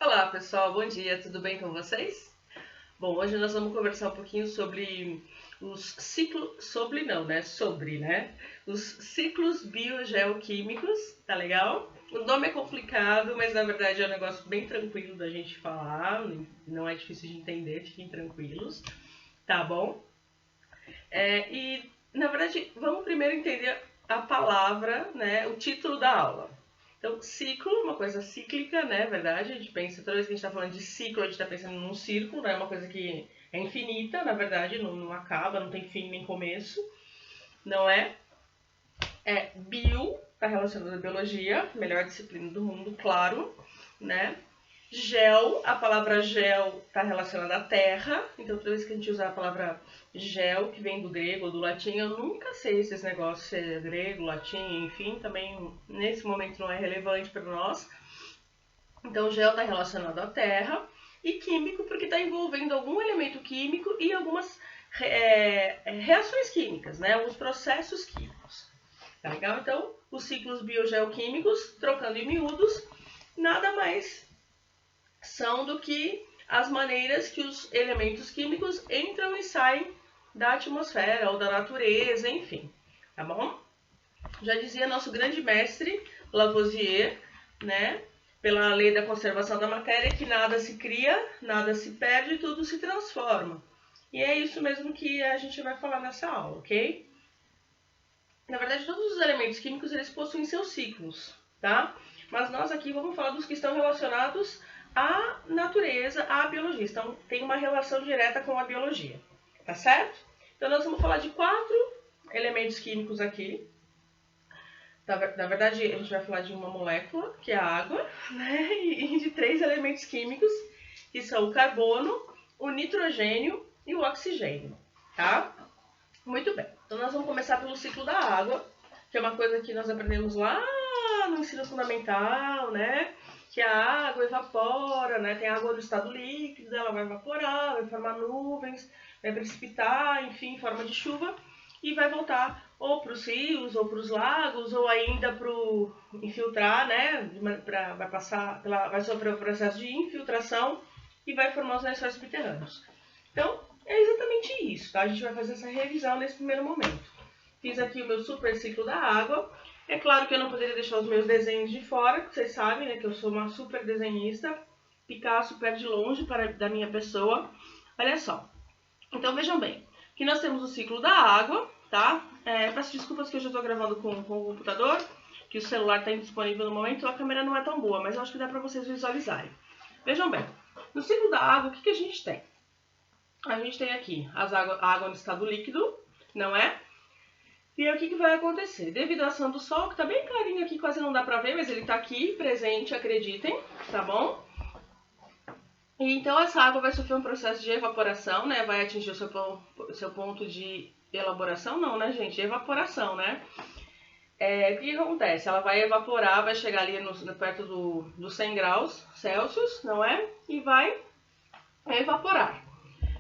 Olá pessoal, bom dia, tudo bem com vocês? Bom, hoje nós vamos conversar um pouquinho sobre os ciclos, os ciclos biogeoquímicos, tá legal? O nome é complicado, mas na verdade é um negócio bem tranquilo da gente falar, não é difícil de entender, fiquem tranquilos, tá bom? E na verdade, vamos primeiro entender a palavra, né, o título da aula. Então, ciclo, uma coisa cíclica, né? Verdade, a gente pensa, toda vez que a gente está falando de ciclo, a gente está pensando num círculo, né? Uma coisa que é infinita, na verdade, não acaba, não tem fim nem começo, não é? Bio, está relacionado à biologia, melhor disciplina do mundo, claro, né? Gel, a palavra gel está relacionada à terra, então toda vez que a gente usar a palavra gel, que vem do grego ou do latim, eu nunca sei se esse negócio é grego, latim, enfim, também nesse momento não é relevante para nós. Então gel está relacionado à terra e químico porque está envolvendo algum elemento químico e algumas reações químicas, né? Alguns processos químicos. Tá legal? Então, os ciclos biogeoquímicos, trocando em miúdos, nada mais são do que as maneiras que os elementos químicos entram e saem da atmosfera ou da natureza, enfim, tá bom? Já dizia nosso grande mestre Lavoisier, né, pela lei da conservação da matéria, que nada se cria, nada se perde, tudo se transforma. E é isso mesmo que a gente vai falar nessa aula, ok? Na verdade, todos os elementos químicos eles possuem seus ciclos, tá? Mas nós aqui vamos falar dos que estão relacionados à natureza, à biologia. Então, tem uma relação direta com a biologia, tá certo? Então, nós vamos falar de 4 elementos químicos aqui. Na verdade, a gente vai falar de uma molécula, que é a água, né? E de 3 elementos químicos, que são o carbono, o nitrogênio e o oxigênio, tá? Muito bem. Então, nós vamos começar pelo ciclo da água, que é uma coisa que nós aprendemos lá no ensino fundamental, né? Que a água evapora, né? Tem água no estado líquido, ela vai evaporar, vai formar nuvens, vai precipitar, enfim, em forma de chuva, e vai voltar ou para os rios, ou para os lagos, ou ainda para infiltrar, né? Vai sofrer o processo de infiltração e vai formar os lençóis subterrâneos. Então, é exatamente isso, tá? A gente vai fazer essa revisão nesse primeiro momento. Fiz aqui o meu super ciclo da água. É claro que eu não poderia deixar os meus desenhos de fora, porque vocês sabem, né, que eu sou uma super desenhista. Picasso perde longe da minha pessoa. Olha só. Então, vejam bem. Aqui nós temos o ciclo da água, tá? Peço desculpas que eu já estou gravando com o computador, que o celular está indisponível no momento, a câmera não é tão boa, mas eu acho que dá para vocês visualizarem. Vejam bem. No ciclo da água, o que a gente tem? A gente tem aqui a água no estado líquido, não é? E aí o que vai acontecer? Devido à ação do sol, que tá bem clarinho aqui, quase não dá pra ver, mas ele tá aqui, presente, acreditem, tá bom? E então essa água vai sofrer um processo de evaporação, né? Vai atingir o seu ponto de elaboração, não, né, gente? Evaporação, né? O que acontece? Ela vai evaporar, vai chegar ali perto dos 100 graus Celsius, não é? E vai evaporar.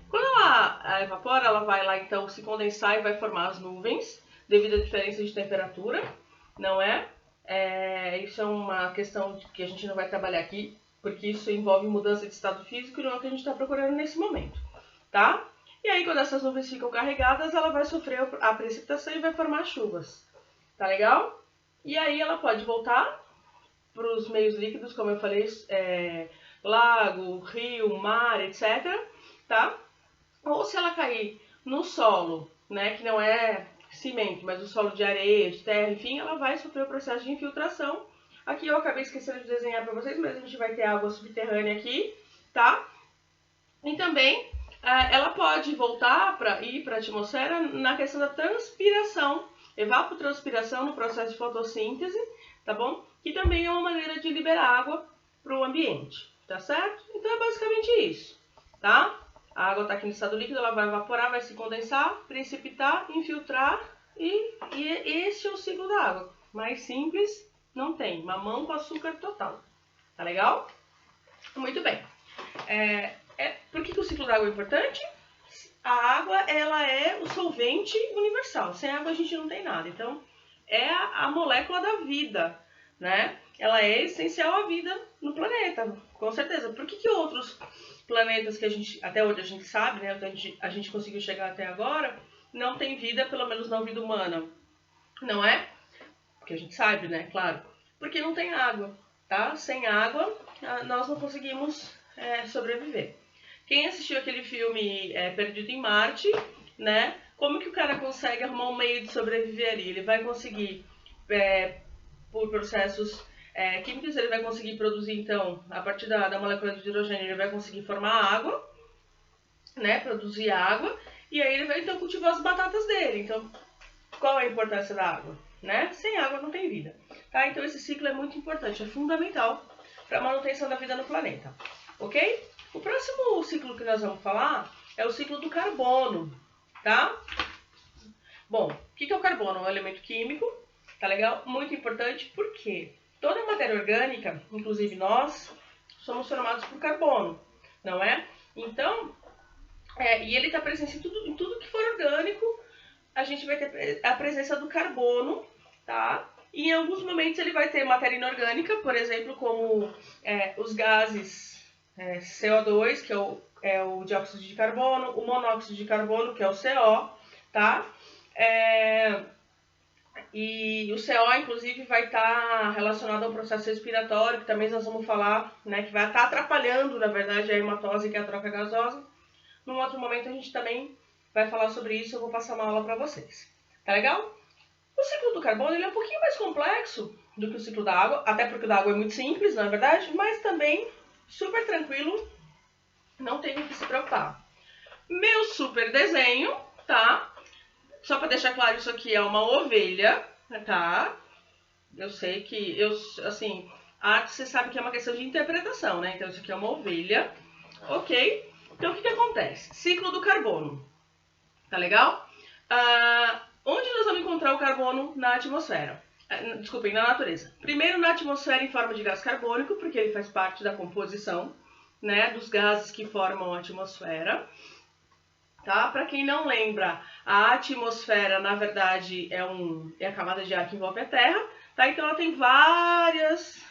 Quando ela evapora, ela vai lá então se condensar e vai formar as nuvens, devido à diferença de temperatura, não é? Isso é uma questão que a gente não vai trabalhar aqui, porque isso envolve mudança de estado físico e não é o que a gente está procurando nesse momento, tá? E aí, quando essas nuvens ficam carregadas, ela vai sofrer a precipitação e vai formar chuvas, tá legal? E aí ela pode voltar para os meios líquidos, como eu falei, lago, rio, mar, etc, tá? Ou se ela cair no solo, né, que não é cimento, mas o solo de areia, de terra, enfim, ela vai sofrer o processo de infiltração. Aqui eu acabei esquecendo de desenhar para vocês, mas a gente vai ter água subterrânea aqui, tá? E também ela pode voltar para ir para a atmosfera na questão da transpiração, evapotranspiração no processo de fotossíntese, tá bom? Que também é uma maneira de liberar água para o ambiente, tá certo? Então é basicamente isso, tá? A água está aqui no estado líquido, ela vai evaporar, vai se condensar, precipitar, infiltrar e esse é o ciclo da água. Mais simples, não tem. Mamão com açúcar total. Tá legal? Muito bem. Por que o ciclo da água é importante? A água, ela é o solvente universal. Sem água a gente não tem nada. Então, é a molécula da vida, né? ela é essencial à vida no planeta, com certeza. Por que outros planetas que até hoje a gente sabe, né, a gente conseguiu chegar até agora, não tem vida, pelo menos não vida humana? Não é? Porque a gente sabe, né, claro. Porque não tem água, tá? Sem água, nós não conseguimos sobreviver. Quem assistiu aquele filme Perdido em Marte, né? Como que o cara consegue arrumar um meio de sobreviver ali? Ele vai conseguir, por processos químicos, ele vai conseguir produzir, então, a partir da molécula de hidrogênio, ele vai conseguir formar água, né? Produzir água, e aí ele vai, então, cultivar as batatas dele. Então, qual é a importância da água? Né? Sem água não tem vida. Tá? Então, esse ciclo é muito importante, é fundamental para a manutenção da vida no planeta. Ok? O próximo ciclo que nós vamos falar é o ciclo do carbono, tá? Bom, o que é o carbono? É um elemento químico, tá legal? Muito importante porque toda a matéria orgânica, inclusive nós, somos formados por carbono, não é? Então, e ele está presente em tudo que for orgânico, a gente vai ter a presença do carbono, tá? E em alguns momentos ele vai ter matéria inorgânica, por exemplo, como os gases CO2, que é o dióxido de carbono, o monóxido de carbono, que é o CO, tá? E o CO, inclusive, vai estar relacionado ao processo respiratório, que também nós vamos falar, né, que vai estar atrapalhando, na verdade, a hematose, que é a troca gasosa. Num outro momento a gente também vai falar sobre isso, eu vou passar uma aula para vocês. Tá legal? O ciclo do carbono ele é um pouquinho mais complexo do que o ciclo da água, até porque o da água é muito simples, na verdade, mas também super tranquilo, não tem o que se preocupar. Meu super desenho, tá? Só para deixar claro, isso aqui é uma ovelha, tá? Eu sei que, assim, arte você sabe que é uma questão de interpretação, né? Então isso aqui é uma ovelha, ok? Então o que acontece? Ciclo do carbono, tá legal? Onde nós vamos encontrar o carbono na atmosfera? Desculpem, na natureza. Primeiro na atmosfera em forma de gás carbônico, porque ele faz parte da composição, né, dos gases que formam a atmosfera. Tá? Para quem não lembra, a atmosfera, na verdade, é a camada de ar que envolve a Terra, tá? Então ela tem vários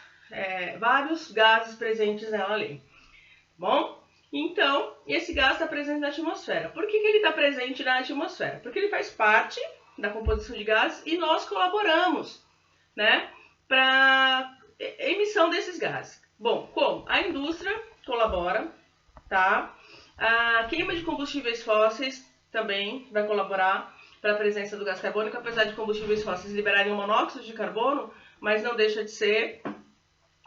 gases presentes nela ali. Bom? Então, esse gás está presente na atmosfera. Por que ele está presente na atmosfera? Porque ele faz parte da composição de gases e nós colaboramos, né, para emissão desses gases. Bom, como? A indústria colabora, tá? A queima de combustíveis fósseis também vai colaborar para a presença do gás carbônico, apesar de combustíveis fósseis liberarem o monóxido de carbono, mas não deixa de ser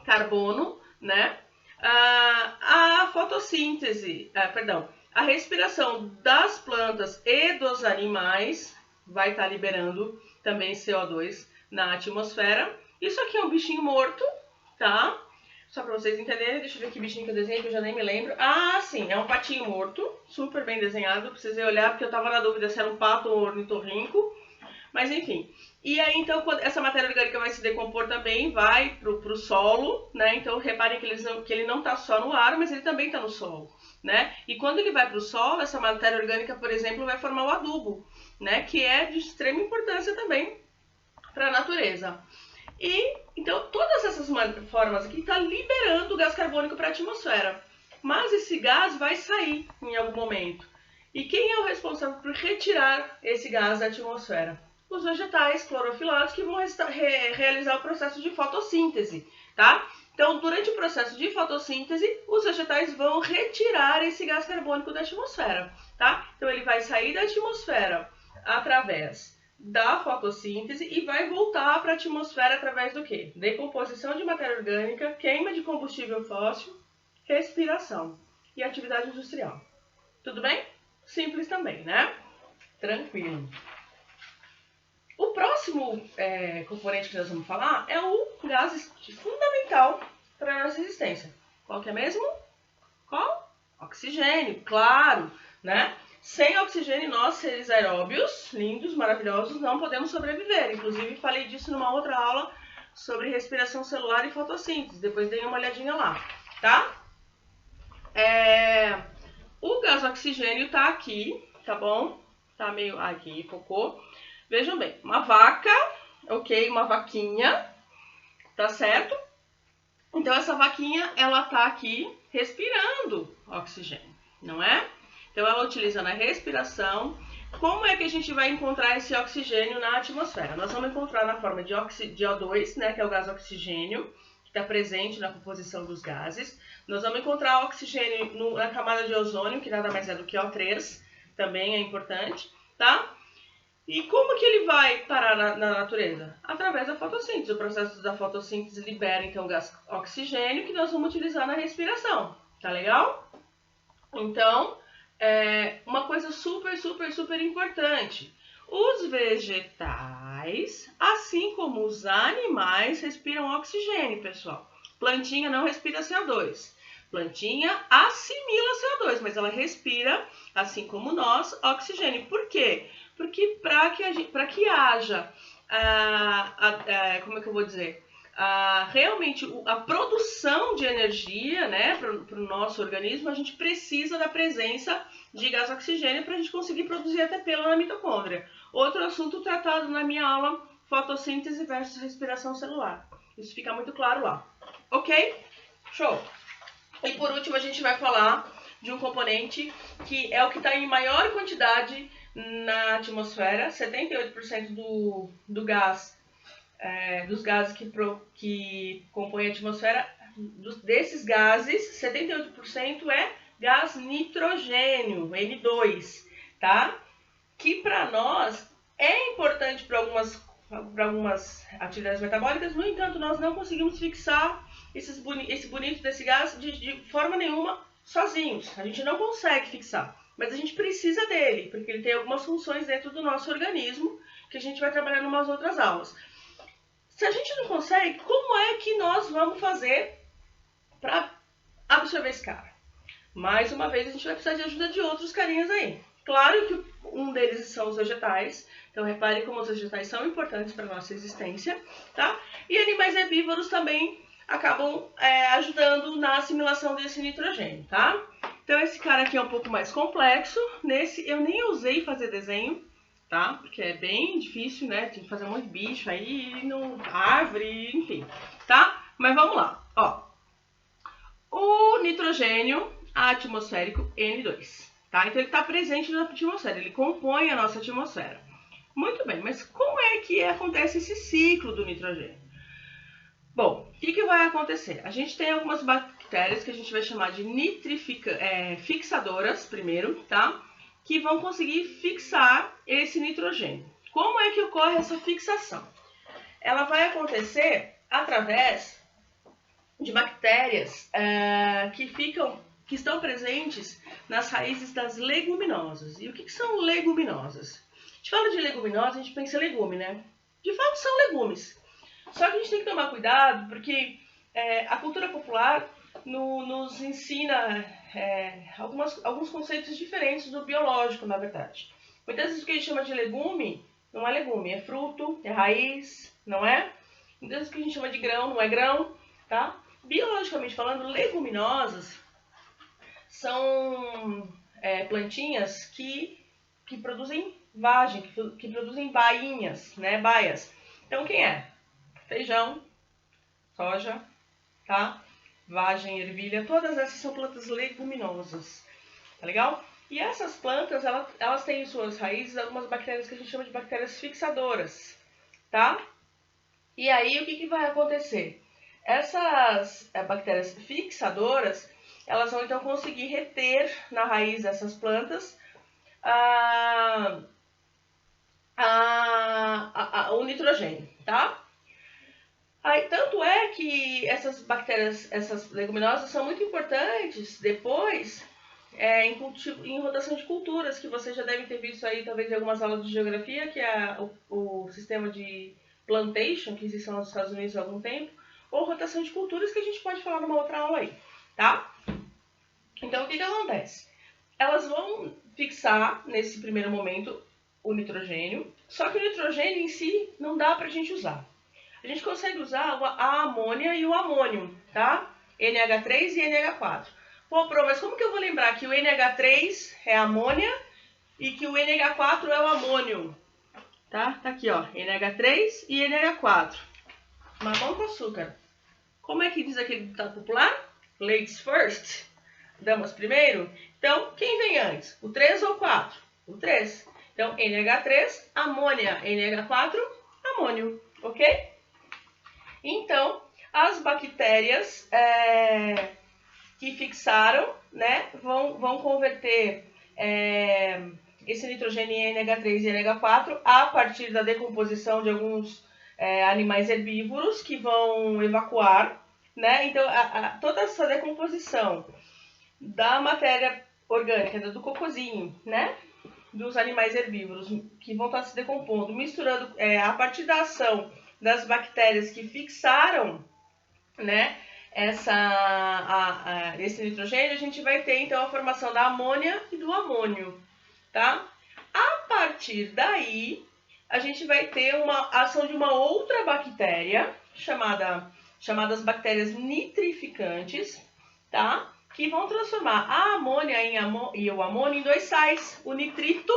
carbono, né? A fotossíntese, a respiração das plantas e dos animais vai estar liberando também CO2 na atmosfera. Isso aqui é um bichinho morto, tá? Só para vocês entenderem, deixa eu ver que bichinho que eu desenhei, que eu já nem me lembro. Ah, sim, é um patinho morto, super bem desenhado. Precisei olhar porque eu tava na dúvida se era um pato ou um ornitorrinco. Mas enfim. E aí, então, quando essa matéria orgânica vai se decompor também, vai pro solo, né? Então, reparem que ele não tá só no ar, mas ele também tá no solo, né? E quando ele vai pro solo, essa matéria orgânica, por exemplo, vai formar o adubo, né? Que é de extrema importância também para a natureza. E, então, todas essas formas aqui estão liberando o gás carbônico para a atmosfera. Mas esse gás vai sair em algum momento. E quem é o responsável por retirar esse gás da atmosfera? Os vegetais clorofilados que vão realizar o processo de fotossíntese, tá? Então, durante o processo de fotossíntese, os vegetais vão retirar esse gás carbônico da atmosfera, tá? Então, ele vai sair da atmosfera através da fotossíntese e vai voltar para a atmosfera através do quê? Decomposição de matéria orgânica, queima de combustível fóssil, respiração e atividade industrial. Tudo bem? Simples também, né? Tranquilo. O próximo componente que nós vamos falar é o gás fundamental para a nossa existência. Qual que é mesmo? Qual? Oxigênio, claro, né? Sem oxigênio, nós, seres aeróbios, lindos, maravilhosos, não podemos sobreviver. Inclusive, falei disso numa outra aula sobre respiração celular e fotossíntese. Depois dei uma olhadinha lá, tá? O gás oxigênio tá aqui, tá bom? Tá meio aqui, focou. Vejam bem, uma vaca, ok? Uma vaquinha, tá certo? Então essa vaquinha, ela tá aqui respirando oxigênio, não é? Então ela utiliza na respiração. Como é que a gente vai encontrar esse oxigênio na atmosfera? Nós vamos encontrar na forma de O2, né, que é o gás oxigênio, que está presente na composição dos gases. Nós vamos encontrar oxigênio na camada de ozônio, que nada mais é do que O3, também é importante, tá? E como que ele vai parar na natureza? Através da fotossíntese. O processo da fotossíntese libera, então, o gás oxigênio, que nós vamos utilizar na respiração. Tá legal? Então, uma coisa super, super, super importante. Os vegetais, assim como os animais, respiram oxigênio, pessoal. Plantinha não respira CO2. Plantinha assimila CO2, mas ela respira, assim como nós, oxigênio. Por quê? Porque para que haja, como é que eu vou dizer? Realmente a produção de energia, né, para o nosso organismo, a gente precisa da presença de gás oxigênio para a gente conseguir produzir ATP lá na mitocôndria. Outro assunto tratado na minha aula, fotossíntese versus respiração celular. Isso fica muito claro lá. Ok? Show! E por último a gente vai falar de um componente que é o que está em maior quantidade na atmosfera, 78% do gás. Dos gases que compõem a atmosfera, desses gases, 78% é gás nitrogênio, N2, tá? Que para nós é importante para algumas atividades metabólicas, no entanto, nós não conseguimos fixar esse bonito desse gás de forma nenhuma sozinhos. A gente não consegue fixar, mas a gente precisa dele, porque ele tem algumas funções dentro do nosso organismo que a gente vai trabalhar em umas outras aulas. Se a gente não consegue, como é que nós vamos fazer para absorver esse cara? Mais uma vez, a gente vai precisar de ajuda de outros carinhas aí. Claro que um deles são os vegetais, então repare como os vegetais são importantes para a nossa existência, tá? E animais herbívoros também acabam ajudando na assimilação desse nitrogênio, tá? Então esse cara aqui é um pouco mais complexo. Nesse eu nem usei fazer desenho, tá? Porque é bem difícil, né? Tem que fazer um monte de bicho aí, árvore, enfim, tá? Mas vamos lá, ó. O nitrogênio atmosférico N2, tá? Então ele está presente na atmosfera, ele compõe a nossa atmosfera. Muito bem, mas como é que acontece esse ciclo do nitrogênio? Bom, o que vai acontecer? A gente tem algumas bactérias que a gente vai chamar de fixadoras, primeiro, tá? Que vão conseguir fixar esse nitrogênio. Como é que ocorre essa fixação? Ela vai acontecer através de bactérias que estão presentes nas raízes das leguminosas. E o que são leguminosas? A gente fala de leguminosas, a gente pensa em legume, né? De fato são legumes. Só que a gente tem que tomar cuidado porque a cultura popular nos ensina alguns conceitos diferentes do biológico, na verdade. Muitas vezes o que a gente chama de legume não é legume, é fruto, é raiz, não é? Muitas vezes o que a gente chama de grão não é grão, tá? Biologicamente falando, leguminosas são plantinhas que produzem vagem, que produzem bainhas, né? Baias. Então quem é? Feijão, soja, tá? Vagem, ervilha, todas essas são plantas leguminosas, tá legal? E essas plantas, elas têm em suas raízes algumas bactérias que a gente chama de bactérias fixadoras, tá? E aí, o que vai acontecer? Essas bactérias fixadoras, elas vão então conseguir reter na raiz dessas plantas o nitrogênio, tá? Aí, tanto é que essas bactérias, essas leguminosas, são muito importantes depois em rotação de culturas, que vocês já devem ter visto aí, talvez, em algumas aulas de geografia, que é o sistema de plantation, que existe nos Estados Unidos há algum tempo, ou rotação de culturas, que a gente pode falar numa outra aula aí, tá? Então, o que acontece? Elas vão fixar, nesse primeiro momento, o nitrogênio, só que o nitrogênio em si não dá pra gente usar. A gente consegue usar a amônia e o amônio, tá? NH3 e NH4. Pô, Pro, mas como que eu vou lembrar que o NH3 é a amônia e que o NH4 é o amônio? Tá? Tá aqui, ó, NH3 e NH4. Mamão com açúcar. Como é que diz aquele ditado popular? Ladies first. Damas primeiro. Então, quem vem antes? O 3 ou o 4? O 3. Então, NH3, amônia. NH4, amônio. Ok? Então, as bactérias que fixaram, né, vão converter esse nitrogênio em NH3 e NH4 a partir da decomposição de alguns animais herbívoros que vão evacuar, né? Então, toda essa decomposição da matéria orgânica, do cocôzinho, né? Dos animais herbívoros que vão estar se decompondo, misturando a partir da ação das bactérias que fixaram, né, esse nitrogênio, a gente vai ter então a formação da amônia e do amônio, tá? A partir daí, a gente vai ter uma ação de uma outra bactéria, chamadas bactérias nitrificantes, tá? Que vão transformar a amônia e o amônio em dois sais, o nitrito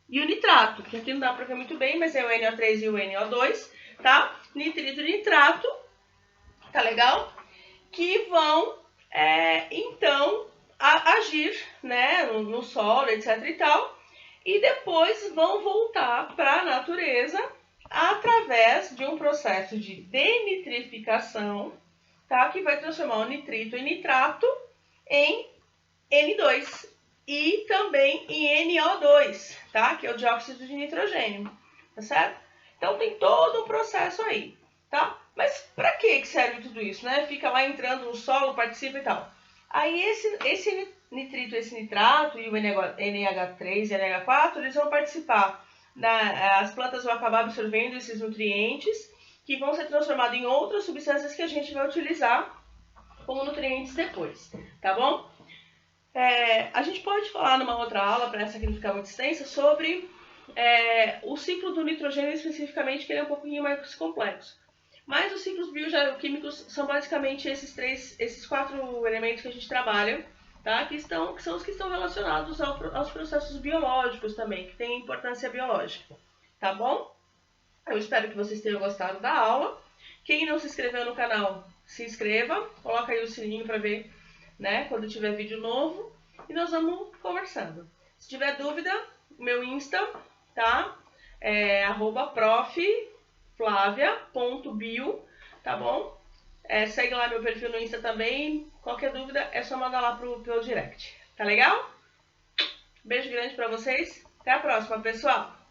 e o nitrato, que aqui não dá para ver muito bem, mas é o NO3 e o NO2, tá? Nitrito e nitrato, tá legal? Que vão, então, agir, né, no solo, etc e tal, e depois vão voltar para a natureza através de um processo de denitrificação, tá? Que vai transformar o nitrito e nitrato em N2 e também em NO2, tá? Que é o dióxido de nitrogênio, tá certo? Então tem todo um processo aí, tá? Mas para que serve tudo isso, né? Fica lá entrando no solo, participa e tal. Aí esse nitrito, esse nitrato e o NH3 e NH4, eles vão participar, as plantas vão acabar absorvendo esses nutrientes que vão ser transformados em outras substâncias que a gente vai utilizar como nutrientes depois, tá bom? A gente pode falar numa outra aula, para essa aqui não ficar muito extensa, sobre o ciclo do nitrogênio especificamente, que ele é um pouquinho mais complexo. Mas os ciclos biogeoquímicos são basicamente esses 4 elementos que a gente trabalha, tá? Que são os que estão relacionados aos processos biológicos também, que têm importância biológica, tá bom? Eu espero que vocês tenham gostado da aula. Quem não se inscreveu no canal, se inscreva, coloca aí o sininho para ver, né, quando tiver vídeo novo, e nós vamos conversando. Se tiver dúvida, meu Insta, tá? @proflavia.bio, tá bom? Segue lá meu perfil no Insta também. Qualquer dúvida é só mandar lá pelo direct. Tá legal? Beijo grande pra vocês. Até a próxima, pessoal!